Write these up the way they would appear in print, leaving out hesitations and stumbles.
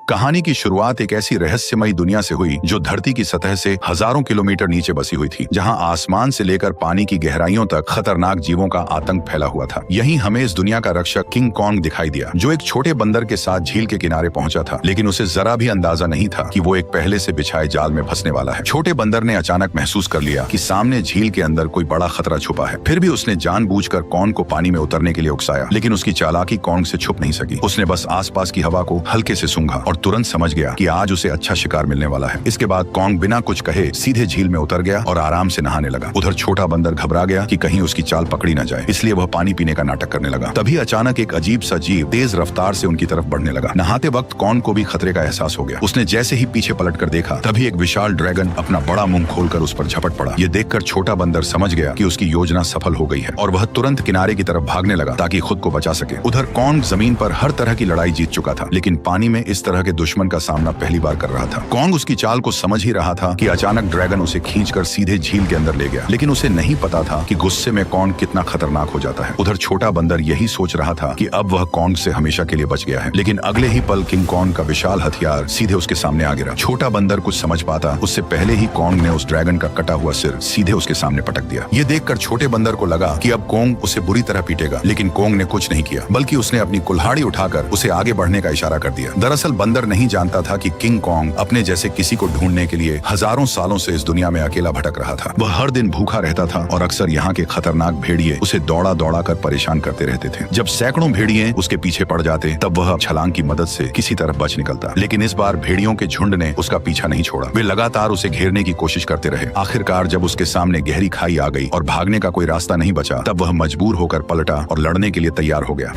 कहानी की शुरुआत एक ऐसी रहस्यमयी दुनिया से हुई जो धरती की सतह से हजारों किलोमीटर नीचे बसी हुई थी, जहां आसमान से लेकर पानी की गहराइयों तक खतरनाक जीवों का आतंक फैला हुआ था। यहीं हमें इस दुनिया का रक्षक किंग कॉन्ग दिखाई दिया, जो एक छोटे बंदर के साथ झील के किनारे पहुंचा था, लेकिन उसे जरा भी अंदाजा नहीं था कि वो एक पहले से बिछाए जाल में फंसने वाला है। छोटे बंदर ने अचानक महसूस कर लिया कि सामने झील के अंदर कोई बड़ा खतरा छुपा है। फिर भी उसने जानबूझकर कॉन्ग को पानी में उतरने के लिए उकसाया, लेकिन उसकी चालाकी कॉन्ग से छुप नहीं सकी। उसने बस आसपास की हवा को हल्के से सूंघा और तुरंत समझ गया कि आज उसे अच्छा शिकार मिलने वाला है। इसके बाद कॉन्ग बिना कुछ कहे सीधे झील में उतर गया और आराम से नहाने लगा। उधर छोटा बंदर घबरा गया कि कहीं उसकी चाल पकड़ी न जाए, इसलिए वह पानी पीने का नाटक करने लगा। तभी अचानक एक अजीब सा जीव तेज रफ्तार से उनकी तरफ बढ़ने लगा। नहाते वक्त कॉन्ग को भी खतरे का एहसास हो गया। उसने जैसे ही पीछे पलटकर देखा, तभी एक विशाल ड्रैगन अपना बड़ा मुंह खोलकर उस पर झपट पड़ा। ये देखकर छोटा बंदर समझ गया कि उसकी योजना सफल हो गई है और वह तुरंत किनारे की तरफ भागने लगा ताकि खुद को बचा सके। उधर कॉन्ग जमीन पर हर तरह की लड़ाई जीत चुका था, लेकिन पानी में इस तरह के दुश्मन का सामना पहली बार कर रहा था। कॉन्ग उसकी चाल को समझ ही रहा था कि अचानक ड्रैगन उसे खींचकर सीधे झील के अंदर ले गया, लेकिन उसे नहीं पता था कि गुस्से में कॉन्ग कितना खतरनाक हो जाता है। उधर छोटा बंदर यही सोच रहा था कि अब वह कॉन्ग से हमेशा के लिए बच गया है, लेकिन अगले ही पल किंग कॉन्ग का विशाल हथियार सीधे उसके सामने आ गिरा। छोटा बंदर कुछ समझ पाता उससे पहले ही कॉन्ग ने उस ड्रैगन का कटा हुआ सिर सीधे उसके सामने पटक दिया। ये देखकर छोटे बंदर को लगा कि अब कॉन्ग उसे बुरी तरह पीटेगा, लेकिन कॉन्ग ने कुछ नहीं किया, बल्कि उसने अपनी कुल्हाड़ी उठाकर उसे आगे बढ़ने का इशारा कर दिया। दरअसल बंदर नहीं जानता था कि किंग कॉन्ग अपने जैसे किसी को ढूंढने के लिए हजारों सालों से इस दुनिया में अकेला भटक रहा था। वह हर दिन भूखा रहता था और अक्सर यहाँ के खतरनाक भेड़िए उसे दौड़ा दौड़ा कर परेशान करते रहते थे। जब सैकड़ों भेड़िए उसके पीछे पड़ जाते, तब वह छलांग की मदद से किसी तरह बच निकलता, लेकिन इस बार भेड़ियों के झुंड ने उसका पीछा नहीं छोड़ा। वे लगातार उसे घेरने की कोशिश करते रहे। आखिरकार जब उसके सामने गहरी खाई आ गई और भागने का कोई रास्ता नहीं बचा, तब वह मजबूर होकर पलटा और लड़ने के लिए तैयार हो गया।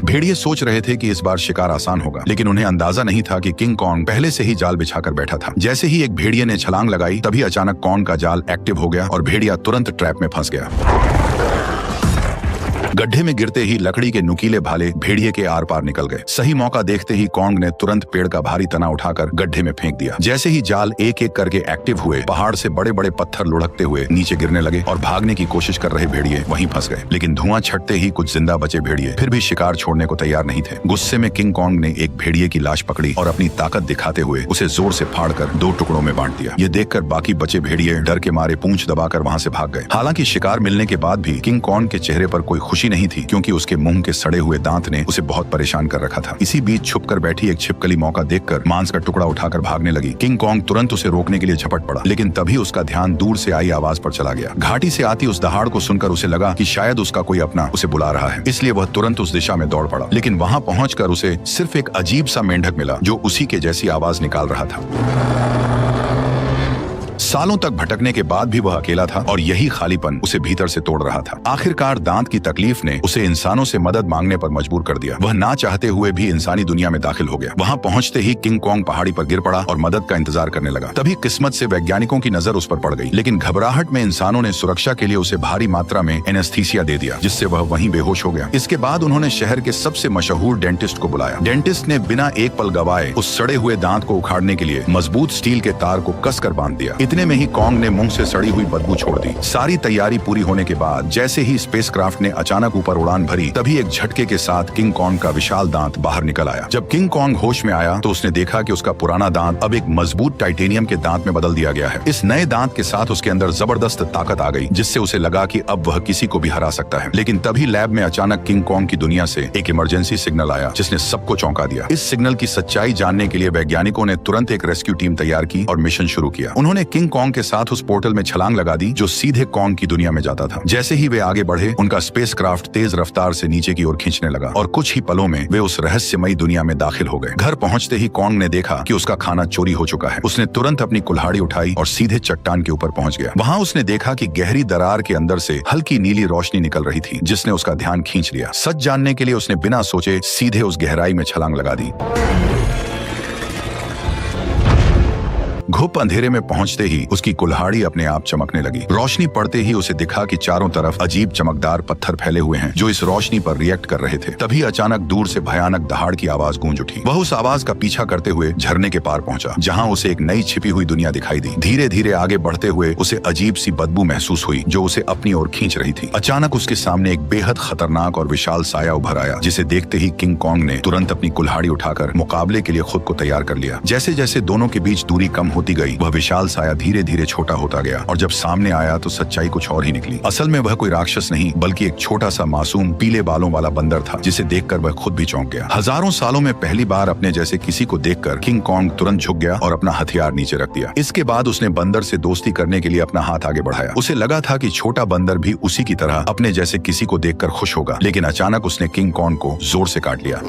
भेड़िए सोच रहे थे कि इस बार शिकार आसान होगा, लेकिन उन्हें अंदाजा नहीं था कि किंग कॉन्ग पहले से ही जाल बिछाकर बैठा था। जैसे ही एक भेड़िए ने छलांग लगाई, तभी अचानक कॉन्ग का जाल एक्टिव हो गया और भेड़िया तुरंत ट्रैप में फंस गया। गड्ढे में गिरते ही लकड़ी के नुकीले भाले भेड़िए के आर पार निकल गए। सही मौका देखते ही कॉन्ग ने तुरंत पेड़ का भारी तना उठाकर गड्ढे में फेंक दिया। जैसे ही जाल एक एक करके एक्टिव हुए, पहाड़ से बड़े बड़े पत्थर लुढ़कते हुए नीचे गिरने लगे और भागने की कोशिश कर रहे भेड़िए वहीं फंस गए। लेकिन धुआं छटते ही कुछ जिंदा बचे भेड़िए फिर भी शिकार छोड़ने को तैयार नहीं थे। गुस्से में किंग कॉन्ग ने एक भेड़िए की लाश पकड़ी और अपनी ताकत दिखाते हुए उसे जोर से फाड़कर 2 टुकड़ों में बांट दिया। ये देखकर बाकी बचे भेड़िए डर के मारे पूंछ दबाकर वहां से भाग गए। हालांकि शिकार मिलने के बाद भी किंग कॉन्ग के चेहरे पर कोई खुशी नहीं थी, क्योंकि उसके मुंह के सड़े हुए दांत ने उसे बहुत परेशान कर रखा था। इसी बीच छुपकर बैठी एक छिपकली मौका देखकर मांस का टुकड़ा उठाकर भागने लगी। किंग कॉन्ग तुरंत उसे रोकने के लिए झपट पड़ा, लेकिन तभी उसका ध्यान दूर से आई आवाज पर चला गया। घाटी से आती उस दहाड़ को सुनकर उसे लगा कि शायद उसका कोई अपना उसे बुला रहा है, इसलिए वह तुरंत उस दिशा में दौड़ पड़ा। लेकिन वहां पहुंचकर उसे सिर्फ एक अजीब सा मेंढक मिला जो उसी के जैसी आवाज निकाल रहा था। सालों तक भटकने के बाद भी वह अकेला था और यही खालीपन उसे भीतर से तोड़ रहा था। आखिरकार दांत की तकलीफ ने उसे इंसानों से मदद मांगने पर मजबूर कर दिया। वह ना चाहते हुए भी इंसानी दुनिया में दाखिल हो गया। वहां पहुंचते ही किंग कॉन्ग पहाड़ी पर गिर पड़ा और मदद का इंतजार करने लगा। तभी किस्मत से वैज्ञानिकों की नजर उस पर पड़ गई, लेकिन घबराहट में इंसानों ने सुरक्षा के लिए उसे भारी मात्रा में एनेस्थीसिया दे दिया, जिससे वह वहीं बेहोश हो गया। इसके बाद उन्होंने शहर के सबसे मशहूर डेंटिस्ट को बुलाया। डेंटिस्ट ने बिना एक पल गवाए उस सड़े हुए दांत को उखाड़ने के लिए मजबूत स्टील के तार को कसकर बांध दिया। इतने में ही कॉन्ग ने मुंह से सड़ी हुई बदबू छोड़ दी। सारी तैयारी पूरी होने के बाद जैसे ही स्पेसक्राफ्ट ने अचानक ऊपर उड़ान भरी, तभी एक झटके के साथ किंग कॉन्ग का विशाल दांत बाहर निकल आया। जब किंग कॉन्ग होश में आया तो उसने देखा कि उसका पुराना दांत अब एक मजबूत टाइटेनियम के दांत में बदल दिया गया है। इस नए दांत के साथ उसके अंदर जबरदस्त ताकत आ गई, जिससे उसे लगा कि अब वह किसी को भी हरा सकता है। लेकिन तभी लैब में अचानक किंग कॉन्ग की दुनिया से एक इमरजेंसी सिग्नल आया, जिसने सबको चौंका दिया। इस सिग्नल की सच्चाई जानने के लिए वैज्ञानिकों ने तुरंत एक रेस्क्यू टीम तैयार की और मिशन शुरू किया। उन्होंने किंग कॉन्ग के साथ उस पोर्टल में छलांग लगा दी जो सीधे कॉन्ग की दुनिया में जाता था। जैसे ही वे आगे बढ़े, उनका स्पेसक्राफ्ट तेज रफ्तार से नीचे की ओर खींचने लगा और कुछ ही पलों में वे उस रहस्यमयी दुनिया में दाखिल हो गए। घर पहुंचते ही कॉन्ग ने देखा कि उसका खाना चोरी हो चुका है। उसने तुरंत अपनी कुल्हाड़ी उठाई और सीधे चट्टान के ऊपर पहुंच गया। वहां उसने देखा कि गहरी दरार के अंदर से हल्की नीली रोशनी निकल रही थी, जिसने उसका ध्यान खींच लिया। सच जानने के लिए उसने बिना सोचे सीधे उस गहराई में छलांग लगा दी। घुप अंधेरे में पहुंचते ही उसकी कुल्हाड़ी अपने आप चमकने लगी। रोशनी पड़ते ही उसे दिखा कि चारों तरफ अजीब चमकदार पत्थर फैले हुए हैं जो इस रोशनी पर रिएक्ट कर रहे थे। तभी अचानक दूर से भयानक दहाड़ की आवाज गूंज उठी। वह उस आवाज का पीछा करते हुए झरने के पार पहुंचा, जहां उसे एक नई छिपी हुई दुनिया दिखाई दी। धीरे धीरे आगे बढ़ते हुए उसे अजीब सी बदबू महसूस हुई जो उसे अपनी ओर खींच रही थी। अचानक उसके सामने एक बेहद खतरनाक और विशाल साया उभर आया, जिसे देखते ही किंग कॉन्ग ने तुरंत अपनी कुल्हाड़ी उठाकर मुकाबले के लिए खुद को तैयार कर लिया। जैसे जैसे दोनों के बीच दूरी कम होती गई, वह विशाल साया धीरे धीरे छोटा होता गया और जब सामने आया तो सच्चाई कुछ और ही निकली। असल में वह कोई राक्षस नहीं बल्कि एक छोटा सा मासूम पीले बालों वाला बंदर था, जिसे देखकर वह खुद भी चौंक गया। हजारों सालों में पहली बार अपने जैसे किसी को देखकर किंग कॉन्ग तुरंत झुक गया और अपना हथियार नीचे रख दिया। इसके बाद उसने बंदर से दोस्ती करने के लिए अपना हाथ आगे बढ़ाया। उसे लगा था कि छोटा बंदर भी उसी की तरह अपने जैसे किसी को देखकर खुश होगा, लेकिन अचानक उसने किंग कॉन्ग को जोर से काट लिया।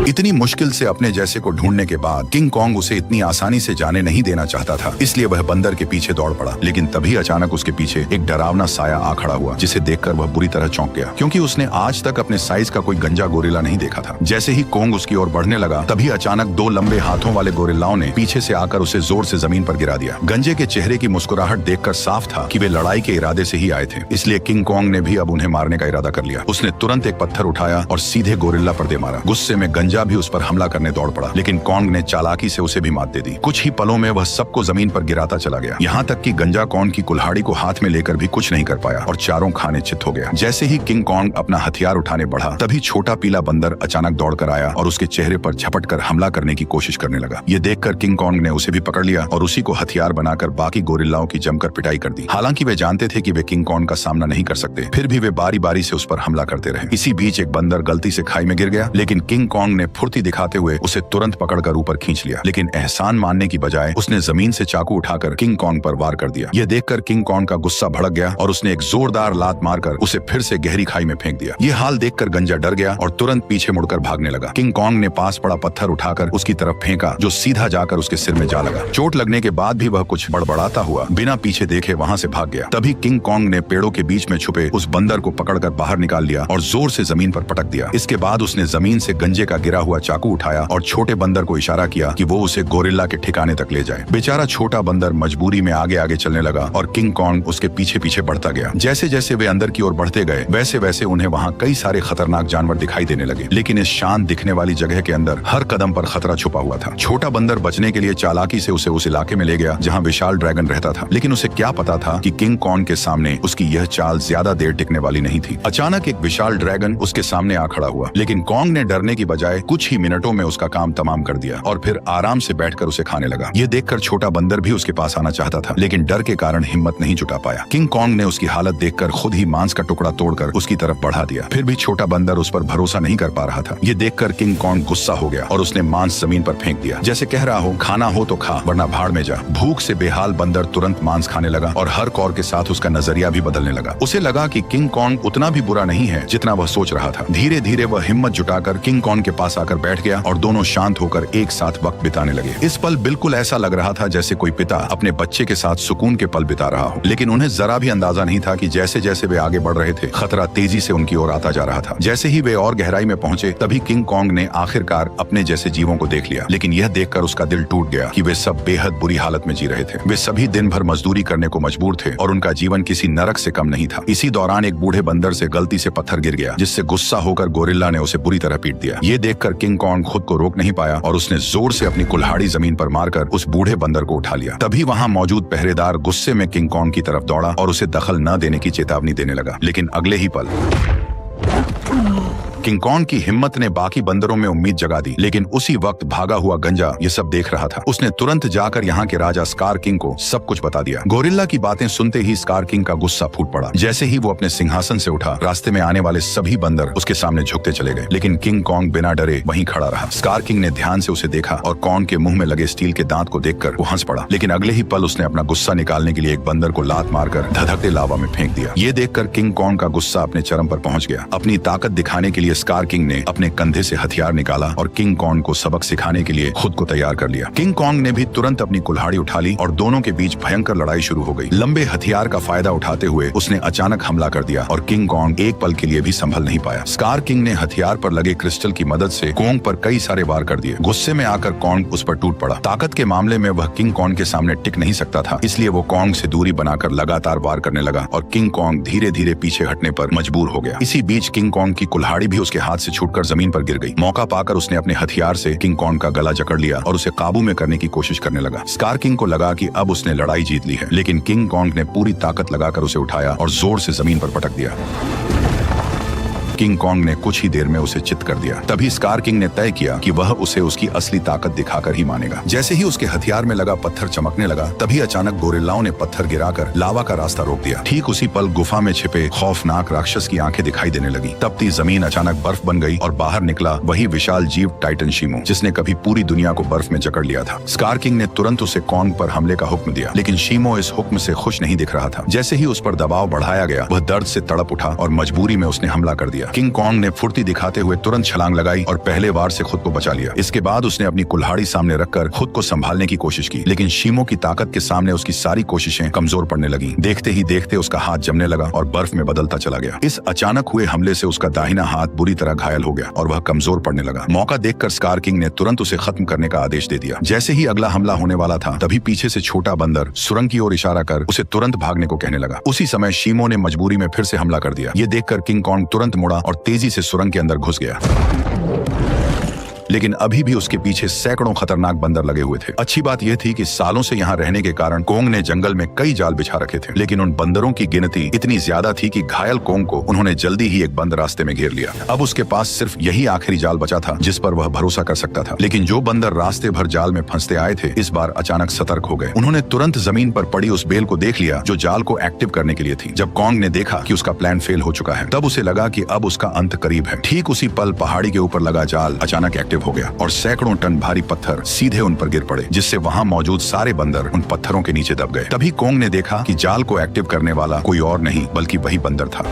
इतनी मुश्किल से अपने जैसे को ढूंढने के बाद किंग कॉन्ग उसे इतनी आसानी से जाने नहीं देना चाहता था, इसलिए वह बंदर के पीछे दौड़ पड़ा। लेकिन तभी अचानक उसके पीछे एक डरावना साया आ खड़ा हुआ, जिसे देखकर वह बुरी तरह चौंक गया, क्योंकि उसने आज तक अपने साइज का कोई गंजा गोरिल्ला नहीं देखा था। जैसे ही कॉन्ग उसकी ओर बढ़ने लगा, तभी अचानक दो लंबे हाथों वाले गोरिल्लाओं ने पीछे से आकर उसे जोर से जमीन पर गिरा दिया। गंजे के चेहरे की मुस्कुराहट देखकर साफ था कि वे लड़ाई के इरादे से ही आए थे, इसलिए किंग कॉन्ग ने भी अब उन्हें मारने का इरादा कर लिया। उसने तुरंत एक पत्थर उठाया और सीधे गोरिल्ला पर दे मारा। गुस्से में गंजा भी उस पर हमला करने दौड़ पड़ा, लेकिन कॉन्ग ने चालाकी से उसे भी मात दे दी। कुछ ही पलों में वह सबको जमीन पर गिराता चला गया, यहाँ तक कि गंजा कॉन्ग की कुल्हाड़ी को हाथ में लेकर भी कुछ नहीं कर पाया और चारों खाने चित हो गया। जैसे ही किंग कॉन्ग अपना हथियार उठाने बढ़ा, तभी छोटा पीला बंदर अचानक दौड़कर आया और उसके चेहरे पर झपटकर हमला करने की कोशिश करने लगा। ये देखकर किंग कॉन्ग ने उसे भी पकड़ लिया और उसी को हथियार बनाकर बाकी गोरिल्लाओं की जमकर पिटाई कर दी। हालांकि वे जानते थे कि वे किंग कॉन्ग का सामना नहीं कर सकते, फिर भी वे बारी बारी से उस पर हमला करते रहे। इसी बीच एक बंदर गलती से खाई में गिर गया, लेकिन किंग कॉन्ग ने फुर्ती दिखाते हुए उसे तुरंत पकड़कर ऊपर खींच लिया। लेकिन एहसान मानने की बजाय उसने जमीन से चाकू उठाकर किंग कॉन्ग पर वार कर दिया। यह देखकर किंग कॉन्ग का गुस्सा भड़क गया और उसने एक जोरदार लात मारकर उसे फिर से गहरी खाई में फेंक दिया। ये हाल देखकर गंजा डर गया और तुरंत पीछे मुड़कर भागने लगा। किंग कॉन्ग ने पास पड़ा पत्थर उठाकर उसकी तरफ फेंका, जो सीधा जाकर उसके सिर में जा लगा। चोट लगने के बाद भी वह कुछ बड़बड़ाता हुआ बिना पीछे देखे वहां से भाग गया। तभी किंग कॉन्ग ने पेड़ों के बीच में छुपे उस बंदर को पकड़कर बाहर निकाल लिया और जोर से जमीन पर पटक दिया। इसके बाद उसने जमीन से गंजे का गिरा हुआ चाकू उठाया और छोटे बंदर को इशारा किया कि वो उसे गोरिल्ला के ठिकाने तक ले जाए। बेचारा छोटा बंदर मजबूरी में आगे आगे चलने लगा और किंग कॉन्ग उसके पीछे पीछे बढ़ता गया। जैसे जैसे वे अंदर की ओर बढ़ते गए, वैसे वैसे उन्हें वहाँ कई सारे खतरनाक जानवर दिखाई देने लगे, लेकिन इस शांत दिखने वाली जगह के अंदर हर कदम पर खतरा छुपा हुआ था। छोटा बंदर बचने के लिए चालाकी से उसे उस इलाके में ले गया जहाँ विशाल ड्रैगन रहता था, लेकिन उसे क्या पता था कि किंग कॉन्ग के सामने उसकी यह चाल ज्यादा देर टिकने वाली नहीं थी। अचानक एक विशाल ड्रैगन उसके सामने आ खड़ा हुआ, लेकिन कॉन्ग ने डरने की बजाय कुछ ही मिनटों में उसका काम तमाम कर दिया और फिर आराम से बैठकर उसे खाने लगा। ये देखकर छोटा बंदर भी उसके पास आना चाहता था, लेकिन डर के कारण हिम्मत नहीं जुटा पाया। किंग कॉन्ग ने उसकी हालत देखकर खुद ही मांस का टुकड़ा तोड़कर उसकी तरफ बढ़ा दिया। फिर भी छोटा बंदर उस पर भरोसा नहीं कर पा रहा था। ये देखकर किंग कॉन्ग गुस्सा हो गया और उसने मांस जमीन पर फेंक दिया, जैसे कह रहा हो खाना हो तो खा वरना भाड़ में जा। भूख से बेहाल बंदर तुरंत मांस खाने लगा और हर कौर के साथ उसका नजरिया भी बदलने लगा। उसे लगा कि किंग कॉन्ग उतना भी बुरा नहीं है जितना वह सोच रहा था। धीरे धीरे वह हिम्मत जुटाकर किंग कॉन्ग के पास आकर बैठ गया और दोनों शांत होकर एक साथ वक्त बिताने लगे। इस पल बिल्कुल ऐसा लग रहा था जैसे कोई पिता अपने बच्चे के साथ सुकून के पल बिता रहा हो, लेकिन उन्हें जरा भी अंदाजा नहीं था कि जैसे जैसे वे आगे बढ़ रहे थे, खतरा तेजी से उनकी ओर आता जा रहा था। जैसे ही वे और गहराई में पहुंचे, तभी किंग कॉन्ग ने आखिरकार अपने जैसे जीवों को देख लिया, लेकिन यह देखकर उसका दिल टूट गया कि वे सब बेहद बुरी हालत में जी रहे थे। वे सभी दिन भर मजदूरी करने को मजबूर थे और उनका जीवन किसी नरक से कम नहीं था। इसी दौरान एक बूढ़े बंदर से गलती से पत्थर गिर गया, जिससे गुस्सा होकर गोरिल्ला ने उसे बुरी तरह पीट दिया। ये देखकर किंग कॉन्ग खुद को रोक नहीं पाया और उसने जोर से अपनी कुल्हाड़ी जमीन पर मारकर उस बूढ़े बंदर को उठा लिया। तभी वहां मौजूद पहरेदार गुस्से में किंग कॉन्ग की तरफ दौड़ा और उसे दखल न देने की चेतावनी देने लगा, लेकिन अगले ही पल किंग कॉन्ग की हिम्मत ने बाकी बंदरों में उम्मीद जगा दी, लेकिन उसी वक्त भागा हुआ गंजा ये सब देख रहा था। उसने तुरंत जाकर यहाँ के राजा स्कार किंग को सब कुछ बता दिया। गोरिल्ला की बातें सुनते ही स्कार किंग का गुस्सा फूट पड़ा। जैसे ही वो अपने सिंहासन से उठा, रास्ते में आने वाले सभी बंदर उसके सामने झुकते चले गए, लेकिन किंग कॉन्ग बिना डरे वहीं खड़ा रहा। स्कार किंग ने ध्यान से उसे देखा और कॉन्ग के मुंह में लगे स्टील के दांत को देखकर वो हंस पड़ा, लेकिन अगले ही पल उसने अपना गुस्सा निकालने के लिए एक बंदर को लात मारकर धधकते लावा में फेंक दिया। ये देखकर किंग कॉन्ग का गुस्सा अपने चरम पर पहुंच गया। अपनी ताकत दिखाने के लिए इसलिए स्कार किंग ने अपने कंधे से हथियार निकाला और किंग कॉन्ग को सबक सिखाने के लिए खुद को तैयार कर लिया। किंग कॉन्ग ने भी तुरंत अपनी कुल्हाड़ी उठा ली और दोनों के बीच भयंकर लड़ाई शुरू हो गई। लंबे हथियार का फायदा उठाते हुए उसने अचानक हमला कर दिया और किंग कॉन्ग एक पल के लिए भी संभल नहीं पाया। स्कार किंग ने हथियार पर लगे क्रिस्टल की मदद से कॉन्ग पर कई सारे वार कर दिए। गुस्से में आकर कॉन्ग उस पर टूट पड़ा। ताकत के मामले में वह किंग कॉन्ग के सामने टिक नहीं सकता था, इसलिए वो कॉन्ग से दूरी बनाकर लगातार वार करने लगा और किंग कॉन्ग धीरे धीरे पीछे हटने पर मजबूर हो गया। इसी बीच किंग कॉन्ग की कुल्हाड़ी भी उसके हाथ से छूटकर जमीन पर गिर गई। मौका पाकर उसने अपने हथियार से किंग कॉन्ग का गला जकड़ लिया और उसे काबू में करने की कोशिश करने लगा। स्कार किंग को लगा कि अब उसने लड़ाई जीत ली है, लेकिन किंग कॉन्ग ने पूरी ताकत लगाकर उसे उठाया और जोर से जमीन पर पटक दिया। किंग कॉन्ग ने कुछ ही देर में उसे चित कर दिया। तभी स्कार किंग ने तय किया कि वह उसे उसकी असली ताकत दिखाकर ही मानेगा। जैसे ही उसके हथियार में लगा पत्थर चमकने लगा, तभी अचानक गोरिल्लाओं ने पत्थर गिराकर लावा का रास्ता रोक दिया। ठीक उसी पल गुफा में छिपे खौफनाक राक्षस की आंखें दिखाई देने लगी। तपती जमीन अचानक बर्फ बन गई और बाहर निकला वही विशाल जीव टाइटन शीमो, जिसने कभी पूरी दुनिया को बर्फ में जकड़ लिया था। स्कार किंग ने तुरंत उसे कॉन्ग पर हमले का हुक्म दिया, लेकिन शीमो इस हुक्म से खुश नहीं दिख रहा था। जैसे ही उस पर दबाव बढ़ाया गया, वह दर्द से तड़प उठा और मजबूरी में उसने हमला कर दिया। किंग कॉन्ग ने फुर्ती दिखाते हुए तुरंत छलांग लगाई और पहले वार से खुद को बचा लिया। इसके बाद उसने अपनी कुल्हाड़ी सामने रखकर खुद को संभालने की कोशिश की, लेकिन शीमो की ताकत के सामने उसकी सारी कोशिशें कमजोर पड़ने लगी। देखते ही देखते उसका हाथ जमने लगा और बर्फ में बदलता चला गया। इस अचानक हुए हमले से उसका दाहिना हाथ बुरी तरह घायल हो गया और वह कमजोर पड़ने लगा। मौका देखकर स्कार किंग ने तुरंत उसे खत्म करने का आदेश दे दिया। जैसे ही अगला हमला होने वाला था, तभी पीछे से छोटा बंदर सुरंग की ओर इशारा कर उसे तुरंत भागने को कहने लगा। उसी समय शीमो ने मजबूरी में फिर से हमला कर दिया। ये देखकर किंग कॉन्ग तुरंत मुड़ा और तेजी से सुरंग के अंदर घुस गया। लेकिन अभी भी उसके पीछे सैकड़ों खतरनाक बंदर लगे हुए थे। अच्छी बात यह थी कि सालों से यहाँ रहने के कारण कोंग ने जंगल में कई जाल बिछा रखे थे, लेकिन उन बंदरों की गिनती इतनी ज्यादा थी कि घायल कोंग को उन्होंने जल्दी ही एक बंद रास्ते में घेर लिया। अब उसके पास सिर्फ यही आखिरी जाल बचा था जिस पर वह भरोसा कर सकता था। लेकिन जो बंदर रास्ते भर जाल में फंसते आए थे, इस बार अचानक सतर्क हो गए। उन्होंने तुरंत जमीन पर पड़ी उस बेल को देख लिया जो जाल को एक्टिव करने के लिए थी। जब कोंग ने देखा कि उसका प्लान फेल हो चुका है, तब उसे लगा कि अब उसका अंत करीब है। ठीक उसी पल पहाड़ी के ऊपर लगा जाल अचानक एक्टिव हो गया और सैकड़ों टन भारी पत्थर सीधे उन पर गिर पड़े, जिससे वहां मौजूद सारे बंदर उन पत्थरों के नीचे दब गए। तभी कोंग ने देखा कि जाल को एक्टिव करने वाला कोई और नहीं बल्कि वही बंदर था।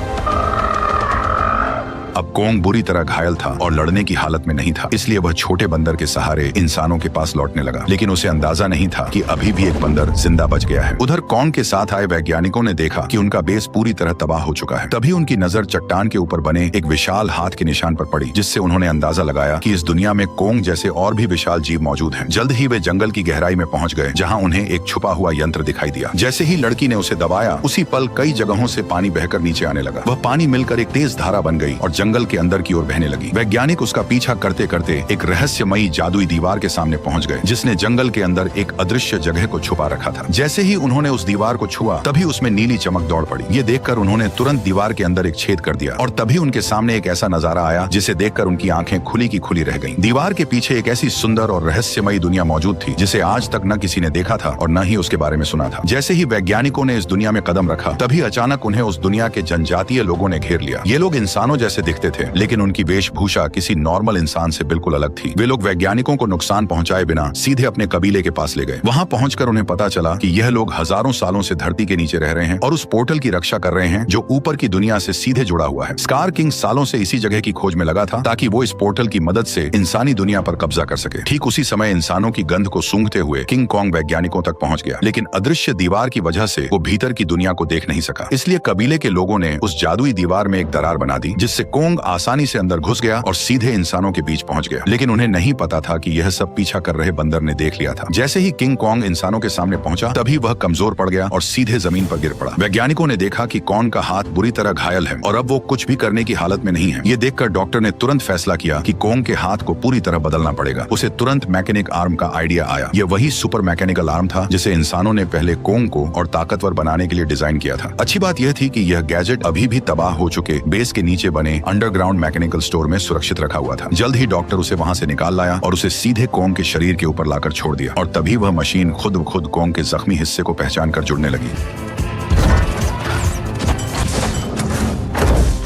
अब कोंग बुरी तरह घायल था और लड़ने की हालत में नहीं था, इसलिए वह छोटे बंदर के सहारे इंसानों के पास लौटने लगा। लेकिन उसे अंदाजा नहीं था कि अभी भी एक बंदर जिंदा बच गया है। उधर कोंग के साथ आए वैज्ञानिकों ने देखा कि उनका बेस पूरी तरह तबाह हो चुका है। तभी उनकी नजर चट्टान के ऊपर बने एक विशाल हाथ के निशान पर पड़ी, जिससे उन्होंने अंदाजा लगाया कि इस दुनिया में कोंग जैसे और भी विशाल जीव मौजूद हैं। जल्द ही वे जंगल की गहराई में पहुंच गए, जहां उन्हें एक छुपा हुआ यंत्र दिखाई दिया। जैसे ही लड़की ने उसे दबाया, उसी पल कई जगहों से पानी बहकर नीचे आने लगा। वह पानी मिलकर एक तेज धारा बन गई और जंगल के अंदर की ओर बहने लगी। वैज्ञानिक उसका पीछा करते करते एक रहस्यमयी जादुई दीवार के सामने पहुंच गए, जिसने जंगल के अंदर एक अदृश्य जगह को छुपा रखा था। जैसे ही उन्होंने उस दीवार को छुआ, तभी उसमें नीली चमक दौड़ पड़ी। ये देखकर उन्होंने तुरंत दीवार के अंदर एक छेद कर दिया और तभी उनके सामने एक ऐसा नजारा आया जिसे देखकर उनकी आंखें खुली की खुली रह गईं। दीवार के पीछे एक ऐसी सुंदर और रहस्यमयी दुनिया मौजूद थी जिसे आज तक न किसी ने देखा था और न ही उसके बारे में सुना था। जैसे ही वैज्ञानिकों ने इस दुनिया में कदम रखा, तभी अचानक उन्हें उस दुनिया के जनजातीय लोगों ने घेर लिया। ये लोग इंसानों जैसे दिखते थे, लेकिन उनकी वेशभूषा किसी नॉर्मल इंसान से बिल्कुल अलग थी। वे लोग वैज्ञानिकों को नुकसान पहुंचाए बिना सीधे अपने कबीले के पास ले गए। वहां पहुंचकर उन्हें पता चला कि यह लोग हजारों सालों से धरती के नीचे रह रहे हैं और उस पोर्टल की रक्षा कर रहे हैं जो ऊपर की दुनिया से सीधे जुड़ा हुआ है। स्कार किंग सालों से इसी जगह की खोज में लगा था ताकि वो इस पोर्टल की मदद से इंसानी दुनिया पर कब्जा कर सके। ठीक उसी समय इंसानों की गंध को सूंघते हुए किंग कॉन्ग वैज्ञानिकों तक पहुंच गया, लेकिन अदृश्य दीवार की वजह से वो भीतर की दुनिया को देख नहीं सका। इसलिए कबीले के लोगों ने उस जादुई दीवार में एक दरार बना दी, जिससे कोंग आसानी से अंदर घुस गया और सीधे इंसानों के बीच पहुंच गया। लेकिन उन्हें नहीं पता था कि यह सब पीछा कर रहे बंदर ने देख लिया था। जैसे ही किंग कॉन्ग इंसानों के सामने पहुंचा, तभी वह कमजोर पड़ गया और सीधे जमीन पर गिर पड़ा। वैज्ञानिकों ने देखा कि कॉन्ग का हाथ बुरी तरह घायल है और अब वो कुछ भी करने की हालत में नहीं है। ये देखकर डॉक्टर ने तुरंत फैसला किया कि कॉन्ग के हाथ को पूरी तरह बदलना पड़ेगा। उसे तुरंत मैकेनिक आर्म का आइडिया आया। यह वही सुपर मैकेनिकल आर्म था जिसे इंसानों ने पहले कॉन्ग को और ताकतवर बनाने के लिए डिजाइन किया था। अच्छी बात यह थी कि यह गैजेट अभी भी तबाह हो चुके बेस के नीचे बने अंडरग्राउंड मैकेनिकल स्टोर में सुरक्षित रखा हुआ था। जल्द ही डॉक्टर उसे वहां से निकाल लाया और उसे सीधे कॉन्ग के शरीर के ऊपर लाकर छोड़ दिया और तभी वह मशीन खुद ब खुद कॉन्ग के जख्मी हिस्से को पहचान कर जुड़ने लगी।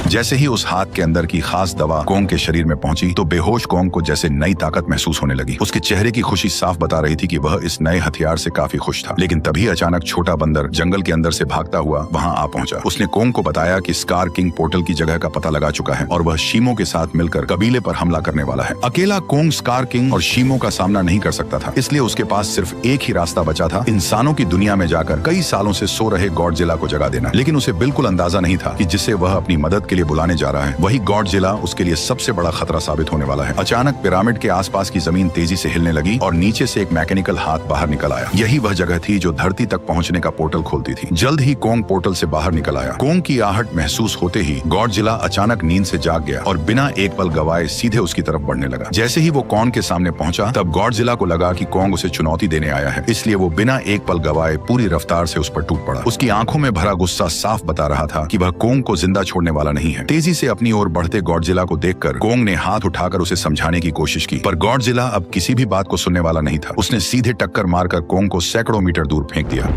जैसे ही उस हाथ के अंदर की खास दवा कोंग के शरीर में पहुंची तो बेहोश कोंग को जैसे नई ताकत महसूस होने लगी। उसके चेहरे की खुशी साफ बता रही थी कि वह इस नए हथियार से काफी खुश था। लेकिन तभी अचानक छोटा बंदर जंगल के अंदर से भागता हुआ वहां आ पहुंचा। उसने कोंग को बताया कि स्कार किंग पोर्टल की जगह का पता लगा चुका है और वह शीमो के साथ मिलकर कबीले पर हमला करने वाला है। अकेला कोंग स्कार किंग और शीमो का सामना नहीं कर सकता था, इसलिए उसके पास सिर्फ एक ही रास्ता बचा था, इंसानों की दुनिया में जाकर कई सालों से सो रहे गॉडजिला को जगा देना। लेकिन उसे बिल्कुल अंदाजा नहीं था कि जिसे वह अपनी मदद के लिए बुलाने जा रहा है वही गॉडजिला उसके लिए सबसे बड़ा खतरा साबित होने वाला है। अचानक पिरामिड के आसपास की जमीन तेजी से हिलने लगी और नीचे से एक मैकेनिकल हाथ बाहर निकल आया। यही वह जगह थी जो धरती तक पहुंचने का पोर्टल खोलती थी। जल्द ही कोंग पोर्टल से बाहर निकल आया। कोंग की आहट महसूस होते ही गॉडजिला अचानक नींद से जाग गया और बिना एक पल गवाए सीधे उसकी तरफ बढ़ने लगा। जैसे ही वो कोंग के सामने पहुंचा तब गॉडजिला को लगा कि कोंग उसे चुनौती देने आया है, इसलिए वो बिना एक पल गवाए पूरी रफ्तार से उस पर टूट पड़ा। उसकी आंखों में भरा गुस्सा साफ बता रहा था कि वह कोंग को जिंदा छोड़ने वाला नहीं है। तेजी से अपनी ओर बढ़ते गॉडजिला को देखकर कोंग ने हाथ उठाकर उसे समझाने की कोशिश की, पर गॉडजिला अब किसी भी बात को सुनने वाला नहीं था। उसने सीधे टक्कर मारकर कोंग को सैकड़ों मीटर दूर फेंक दिया।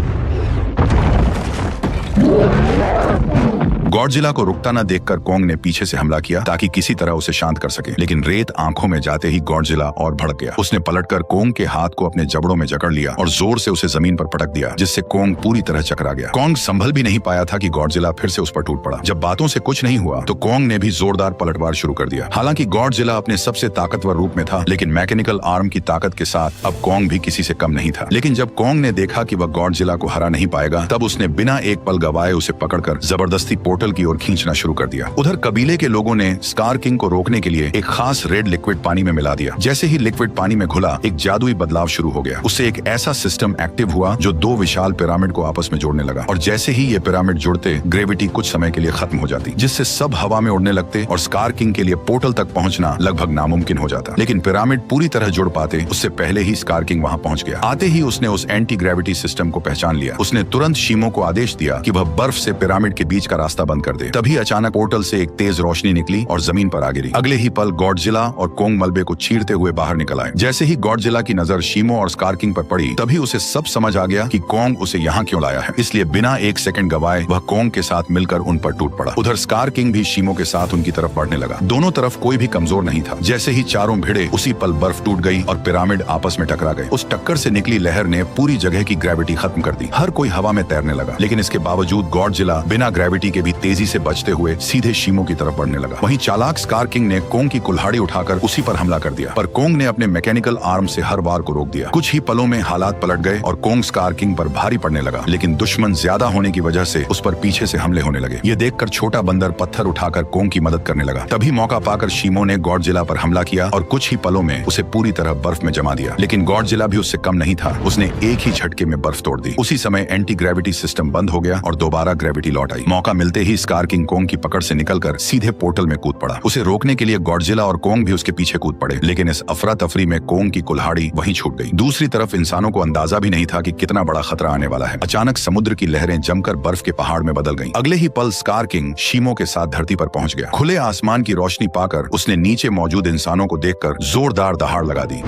गॉडजिला को रुकता न देखकर कोंग ने पीछे से हमला किया ताकि किसी तरह उसे शांत कर सके, लेकिन रेत आंखों में जाते ही गॉडजिला और भड़क गया। उसने पलटकर कोंग के हाथ को अपने जबड़ों में जकड़ लिया और जोर से उसे जमीन पर पटक दिया, जिससे कोंग पूरी तरह चकरा गया। कोंग संभल भी नहीं पाया था कि गॉडजिला फिर से उस पर टूट पड़ा। जब बातों से कुछ नहीं हुआ तो कोंग ने भी जोरदार पलटवार शुरू कर दिया। हालांकि गॉडजिला अपने सबसे ताकतवर रूप में था, लेकिन मैकेनिकल आर्म की ताकत के साथ अब कोंग भी किसी से कम नहीं था। लेकिन जब कोंग ने देखा कि वह गॉडजिला को हरा नहीं पाएगा, तब उसने बिना एक पल गवाए उसे पकड़कर जबरदस्ती पोर्टल की ओर खींचना शुरू कर दिया। उधर कबीले के लोगों ने स्कार किंग को रोकने के लिए एक खास रेड लिक्विड पानी में मिला दिया। जैसे ही लिक्विड पानी में घुला, एक जादुई बदलाव शुरू हो गया। उससे एक ऐसा सिस्टम एक्टिव हुआ जो दो विशाल पिरामिड को आपस में जोड़ने लगा, और जैसे ही ये पिरामिड जुड़ते ग्रेविटी कुछ समय के लिए खत्म हो जाती, जिससे सब हवा में उड़ने लगते और स्कार किंग के लिए पोर्टल तक पहुंचना लगभग नामुमकिन हो जाता। लेकिन पिरामिड पूरी तरह जुड़ पाते उससे पहले ही स्कार किंग वहां पहुंच गया। आते ही उसने उस एंटी ग्रेविटी सिस्टम को पहचान लिया। उसने तुरंत शीमो को आदेश दिया कि वह बर्फ से पिरामिड के बीच का रास्ता बंद कर दे। तभी अचानक पोर्टल से एक तेज रोशनी निकली और जमीन पर आ गिरी। अगले ही पल गॉडजिला और कोंग मलबे को चीरते हुए बाहर निकल आए। जैसे ही गॉडजिला की नजर शीमो और स्कार किंग पर पड़ी, तभी उसे सब समझ आ गया कि कोंग उसे यहाँ क्यों लाया है। इसलिए बिना एक सेकंड गवाए वह कोंग के साथ मिलकर उन पर टूट पड़ा। उधर स्कार किंग भी शीमो के साथ उनकी तरफ बढ़ने लगा। दोनों तरफ कोई भी कमजोर नहीं था। जैसे ही चारों भिड़े, उसी पल बर्फ टूट गई और पिरामिड आपस में टकरा गए। उस टक्कर से निकली लहर ने पूरी जगह की ग्रेविटी खत्म कर दी। हर कोई हवा में तैरने लगा, लेकिन इसके बावजूद गॉडजिला बिना ग्रेविटी के भी तेजी से बचते हुए सीधे शीमो की तरफ बढ़ने लगा। वहीं चालाक स्कार किंग ने कोंग की कुल्हाड़ी उठाकर उसी पर हमला कर दिया, पर कोंग ने अपने मैकेनिकल आर्म से हर वार को रोक दिया। कुछ ही पलों में हालात पलट गए और कोंग स्कार किंग पर भारी पड़ने लगा, लेकिन दुश्मन ज्यादा होने की वजह से उस पर पीछे से हमले होने लगे। ये देखकर छोटा बंदर पत्थर उठाकर कोंग की मदद करने लगा। तभी मौका पाकर शीमो ने गॉडजिला पर हमला किया और कुछ ही पलों में उसे पूरी तरह बर्फ में जमा दिया। लेकिन गॉडजिला भी उससे कम नहीं था। उसने एक ही झटके में बर्फ तोड़ दी। उसी समय एंटी ग्रेविटी सिस्टम बंद हो गया और दोबारा ग्रेविटी लौट आई। मौका मिलते ही स्कार किंग कोंग की पकड़ से निकलकर सीधे पोर्टल में कूद पड़ा। उसे रोकने के लिए गॉडजिला और कोंग भी उसके पीछे कूद पड़े, लेकिन इस अफरा तफरी में कोंग की कुल्हाड़ी वहीं छूट गई। दूसरी तरफ इंसानों को अंदाजा भी नहीं था कि कितना बड़ा खतरा आने वाला है। अचानक समुद्र की लहरें जमकर बर्फ के पहाड़ में बदल गईं। अगले ही पल स्कार किंग शीमो के साथ धरती पर पहुंच गया। खुले आसमान की रोशनी पाकर उसने नीचे मौजूद इंसानों को देखकर जोरदार दहाड़ लगा दी।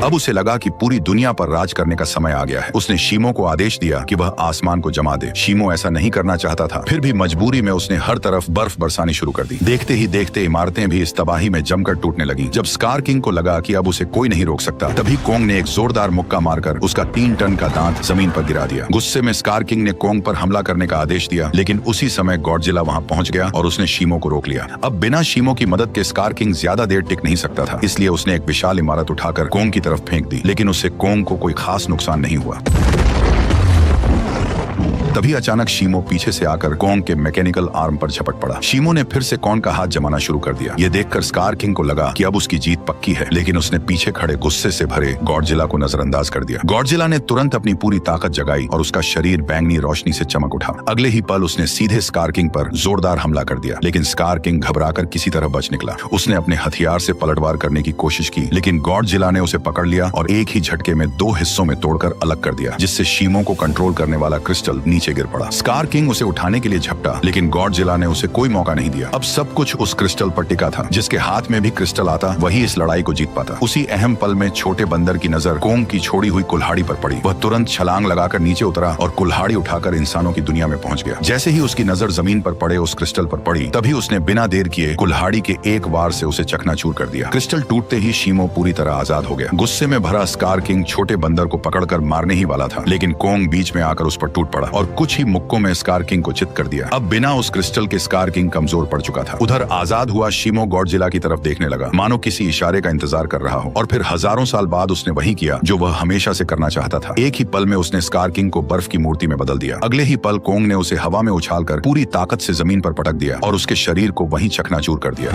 अब उसे लगा कि पूरी दुनिया पर राज करने का समय आ गया है। उसने शीमो को आदेश दिया कि वह आसमान को जमा दे। शीमो ऐसा नहीं करना चाहता था, फिर भी मजबूरी में उसने हर तरफ बर्फ बरसानी शुरू कर दी। देखते ही देखते इमारतें भी इस तबाही में जमकर टूटने लगी। जब स्कार किंग को लगा कि अब उसे कोई नहीं रोक सकता, तभी कोंग ने एक जोरदार मुक्का मारकर उसका 3 टन का दांत जमीन पर गिरा दिया। गुस्से में स्कार किंग ने कोंग पर हमला करने का आदेश दिया, लेकिन उसी समय गॉडजिला वहां पहुंच गया और उसने शीमो को रोक लिया। अब बिना शीमो की मदद के स्कार किंग ज्यादा देर टिक नहीं सकता था, इसलिए उसने एक विशाल इमारत उठाकर कोंग की तरफ फेंक दी, लेकिन उससे कोंग को कोई खास नुकसान नहीं हुआ। तभी अचानक शीमो पीछे से आकर कोंग के मैकेनिकल आर्म पर झपट पड़ा। शीमो ने फिर से कोंग का हाथ जमाना शुरू कर दिया। ये देखकर स्कार किंग को लगा कि अब उसकी जीत पक्की है, लेकिन उसने पीछे खड़े गुस्से से भरे गॉडजिला को नजरअंदाज कर दिया। गॉडजिला ने तुरंत अपनी पूरी ताकत जगाई और उसका शरीर बैंगनी रोशनी से चमक उठा। अगले ही पल उसने सीधे स्कार किंग पर जोरदार हमला कर दिया, लेकिन स्कार किंग घबराकर किसी तरह बच निकला। उसने अपने हथियार से पलटवार करने की कोशिश की, लेकिन गॉडजिला ने उसे पकड़ लिया और एक ही झटके में 2 हिस्सों में तोड़कर अलग कर दिया, जिससे शीमो को कंट्रोल करने वाला क्रिस्टल नीचे नीचे गिर पड़ा। स्कार किंग उसे उठाने के लिए झपटा, लेकिन गॉडजिला ने उसे कोई मौका नहीं दिया। अब सब कुछ उस क्रिस्टल पर टिका था। जिसके हाथ में भी क्रिस्टल आता वही इस लड़ाई को जीत पाता। उसी अहम पल में छोटे बंदर की नजर कोंग की छोड़ी हुई कुल्हाड़ी पर पड़ी। वह तुरंत छलांग लगाकर नीचे उतरा और कुल्हाड़ी उठाकर इंसानों की दुनिया में पहुंच गया। जैसे ही उसकी नजर जमीन पर पड़े उस क्रिस्टल पर पड़ी, तभी उसने बिना देर किए कुल्हाड़ी के एक वार से उसे चकनाचूर कर दिया। क्रिस्टल टूटते ही शीमो पूरी तरह आजाद हो गया। गुस्से में भरा स्कार किंग छोटे बंदर को पकड़कर मारने ही वाला था, लेकिन कोंग बीच में आकर उस पर टूट पड़ा और कुछ ही मुक्कों में स्कार किंग को चित कर दिया। अब बिना उस क्रिस्टल के स्कार किंग कमजोर पड़ चुका था। उधर आजाद हुआ शीमो गॉडजिला की तरफ देखने लगा, मानो किसी इशारे का इंतजार कर रहा हो। और फिर हजारों साल बाद उसने वही किया जो वह हमेशा से करना चाहता था। एक ही पल में उसने स्कार किंग को बर्फ की मूर्ति में बदल दिया। अगले ही पल कोंग ने उसे हवा में उछालकर पूरी ताकत से जमीन पर पटक दिया और उसके शरीर को वहीं चकनाचूर कर दिया।